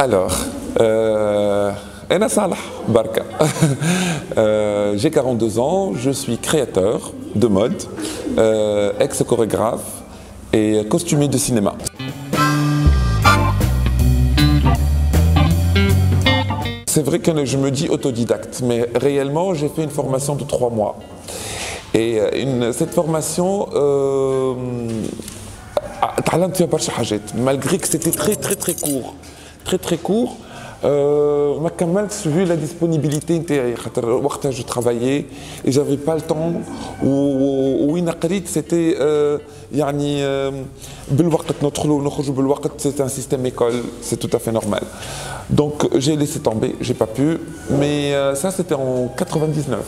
Alors, Ena Salah Barka. J'ai 42 ans, je suis créateur de mode, ex-chorégraphe et costumier de cinéma. C'est vrai que je me dis autodidacte, mais réellement j'ai fait une formation de 3 mois. Et cette formation, malgré que c'était très court, très court, vu la disponibilité, je travaillais et j'avais pas le temps. C'était c'est un système école, c'est tout à fait normal. Donc j'ai laissé tomber, j'ai pas pu, mais ça c'était en 99.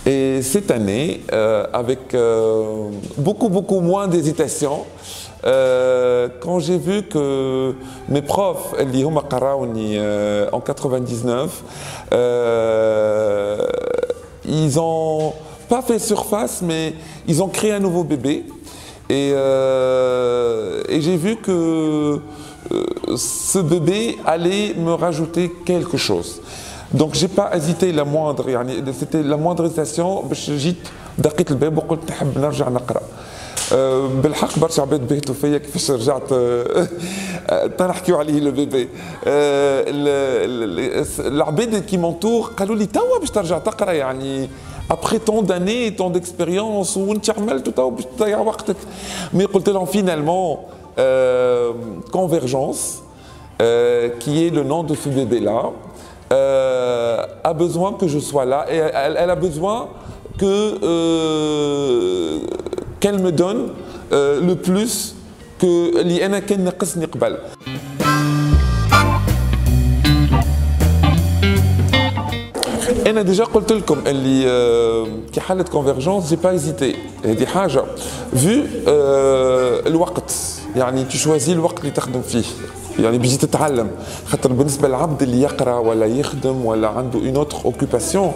Et cette année, avec beaucoup moins d'hésitation, quand j'ai vu que mes profs, en 99, ils ont pas fait surface, mais ils ont créé un nouveau bébé. Et j'ai vu que ce bébé allait me rajouter quelque chose. Donc j'ai pas hésité la moindre, c'était la moindre hésitation باش جيت دقيت الباب وقلت نحب نرجع نقرا. بالحق برشا عباد بهتوا فيا كيفاش رجعت نحكيو عليه لو بيبي. العباد كي مونتور قالوا لي توا باش ترجع تقرا يعني après tant d'années, tant d'expérience وانت عملت توا باش تضيع وقتك. Mais قلت لهم finalement Convergence, qui est le nom de ce bébé là. A besoin que je sois là et elle a besoin qu'elle me donne le plus que l'INA كان ناقصني قبل. أنا déjà قلت لكم اللي كي حالة Convergence j'ai pas hésité. هذه حاجة vu الوقت يعني tu choisis الوقت اللي تخدم فيه. يعني بيجي تتعلم خاطر بالنسبه للعبد اللي يقرا ولا يخدم ولا عنده اون اوتر اوكوباسيون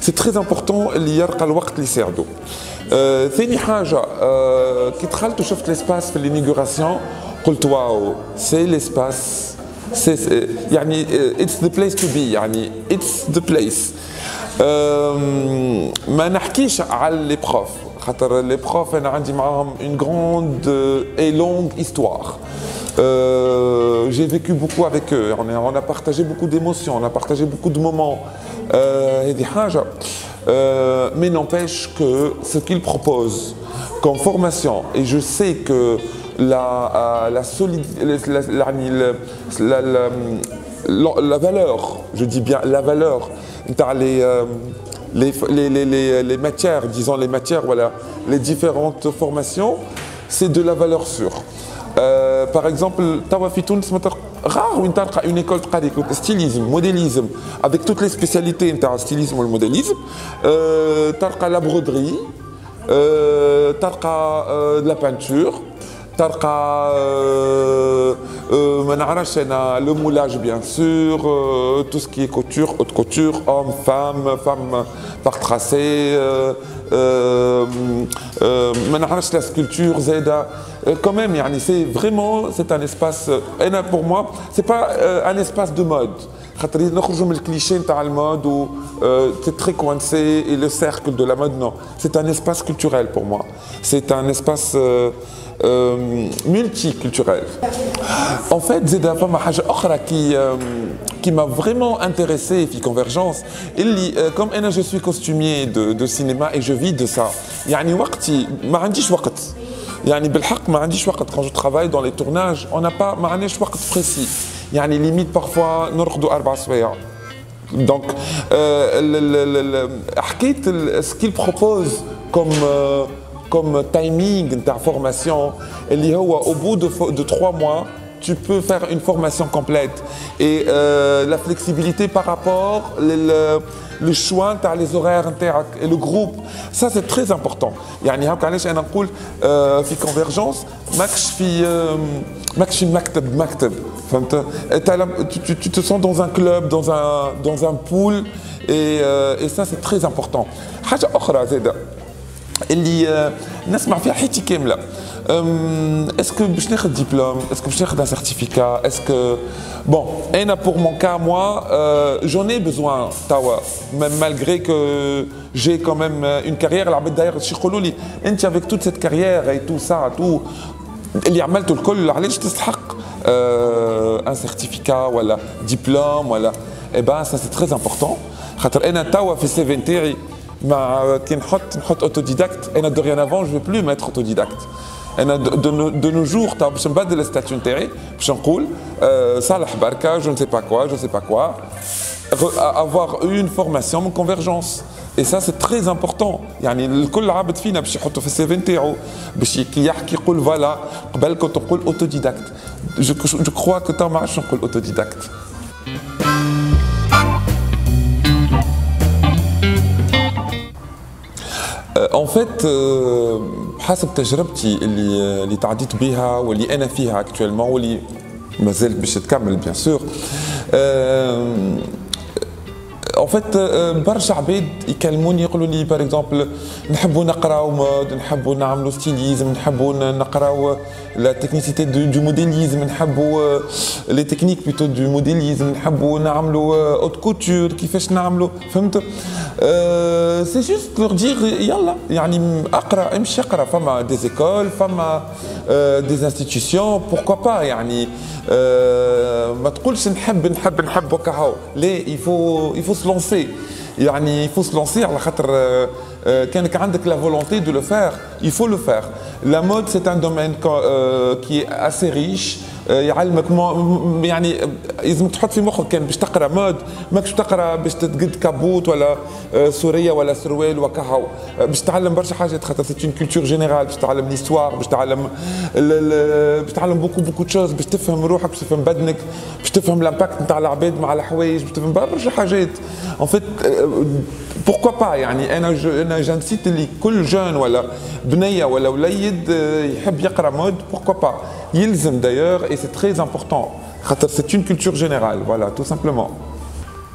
سي تري امبورطون اللي يلقى الوقت اللي يساعده. ثاني حاجه كي دخلت وشفت ليسباس في الانيغوراسيون قلت واو سي ليسباس يعني اتس ذا بليس تو بي يعني اتس ذا بليس. ما نحكيش على لي بروف خاطر لي بروف انا عندي معاهم اون غروند اي لونغ هيستوار. J'ai vécu beaucoup avec eux, on a partagé beaucoup d'émotions, on a partagé beaucoup de moments, mais n'empêche que ce qu'ils proposent comme formation, et je sais que la valeur, je dis bien la valeur, les matières, disons les matières, voilà, les différentes formations, c'est de la valeur sûre. Par exemple, Tawa fi Tunis rare où une école de stylisme, modélisme, avec toutes les spécialités de stylisme ou le modélisme, la broderie, de la peinture, le moulage bien sûr, tout ce qui est couture, haute couture, hommes, femmes par tracé, la sculpture, Zeda. Quand même, c'est vraiment un espace. Pour moi, c'est pas un espace de mode. Le cliché de mode où c'est très coincé et le cercle de la mode, non. C'est un espace culturel pour moi. C'est un espace multiculturel. En fait, Zeda Fama Haja Okhra qui m'a vraiment intéressé في Convergence. Comme je suis costumier de cinéma et je vis de ça. يعني وقتي ما عنديش وقت. يعني بالحق ما عنديش وقت quand je travaille dans les tournages on n'a pas ما عندناش وقت précis يعني limite parfois نرقدوا 4 سوايع. Donc حكيت ce qu'il propose comme timing d'information اللي هو au bout de 3 mois tu peux faire une formation complète et la flexibilité par rapport le choix les horaires et le groupe, ça c'est très important. يعني هاك علاش انا نقول في Convergence ماكش في مكتب فهمت. Tu te sens dans un club, dans un pool et ça c'est très important. حاجة أخرى زادة اللي نسمع فيها حياتي كامله. اسكو باش ناخذ دبلوم، اسكو باش ناخذ ان سيرتيفيكا، اسكو بون انا بور مون كا موا جون اي بيزوان توا مالغري كو جي كون ميم اون كارير. العباد داير شي يقولوا لي انت افيك توت سيت كارير اي تو سا تو اللي عملته الكل علاش تستحق ان سيرتيفيكا ولا دبلوم ولا اي بان سا سي تري امبورطون. خاطر انا توا في السي في نتاعي مع كي نحط اوتوديداكت انا دوريانافون جو بلو ميتر اوتوديداكت. انا دو نو جور تاع باش نبدل الستاتيو نتاعي باش نقول صالح بركه جو نسي با كوا جو سي با كوا avoir une formation من convergence. Et ça c'est très important. يعني الكل عابد فينا باش يحطوا في السي في نتاعو باش يحكي يقول فوالا قبل كنت نقول اوتوديداكت. جو كخوا كو تا ما عادش نقول اوتوديداكت. En fait, حسب تجربتي اللي تعديت بها واللي انا فيها actuellement واللي مازالت باش تكمل بيان سور. En fait, برشا عباد يكلموني يقولوا لي باغ اكزومبل نحبوا نقراو مود، نحبوا نعملوا ستيليزم، نحبوا نقراو لا تكنيسيتي دو موديليزم، نحبوا لي تكنيك بلوتو دو موديليزم، نحبوا نعملوا اوت كوتور كيفاش نعملوا فهمت. سي جوست لور دير يلا يعني اقرا امشي اقرا فما دي زيكول فما دي انستيتيوشن بوركوا با يعني ما تقولش نحب وكهو لا il faut se lancer يعني il faut se lancer على خاطر كانك عندك la volonté de le faire il faut le faire. La mode c'est un domaine qui est assez riche يعلمك يعني لازمك تحط في مخك كان باش تقرا مود ماكش تقرا باش تقد كابوت ولا سوريه ولا سروال وكهو باش تتعلم برشا حاجات خاطر سي اون كولتور جينيرال باش تتعلم ليستوار باش تتعلم بوكو تشوز باش تفهم روحك باش تفهم بدنك باش تفهم الامباكت نتاع العباد مع الحوايج باش تفهم برشا حاجات. ان فيت بوركوا با يعني انا جنسيت اللي كل جون ولا بنيه ولا وليد يحب يقرا مود بوركوا با يلزم دايوغ اي سي تري امبورطون خاطر سي اون كولتور جينيرال فوالا تو سامبلومون.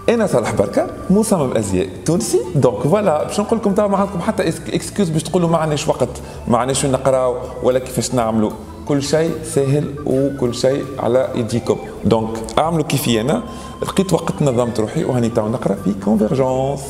انا صالح بركه مصمم ازياء تونسي دونك فوالا باش نقول لكم توا ما عندكم حتى اكسكيوز باش تقولوا ما عندناش وقت ما عندناش وين نقراو ولا كيفاش نعملوا. كل شيء سهل وكل شيء على ايديكم دونك اعملوا كيفي انا لقيت وقت نظمت روحي وهاني توا نقرا في كونفرجونس.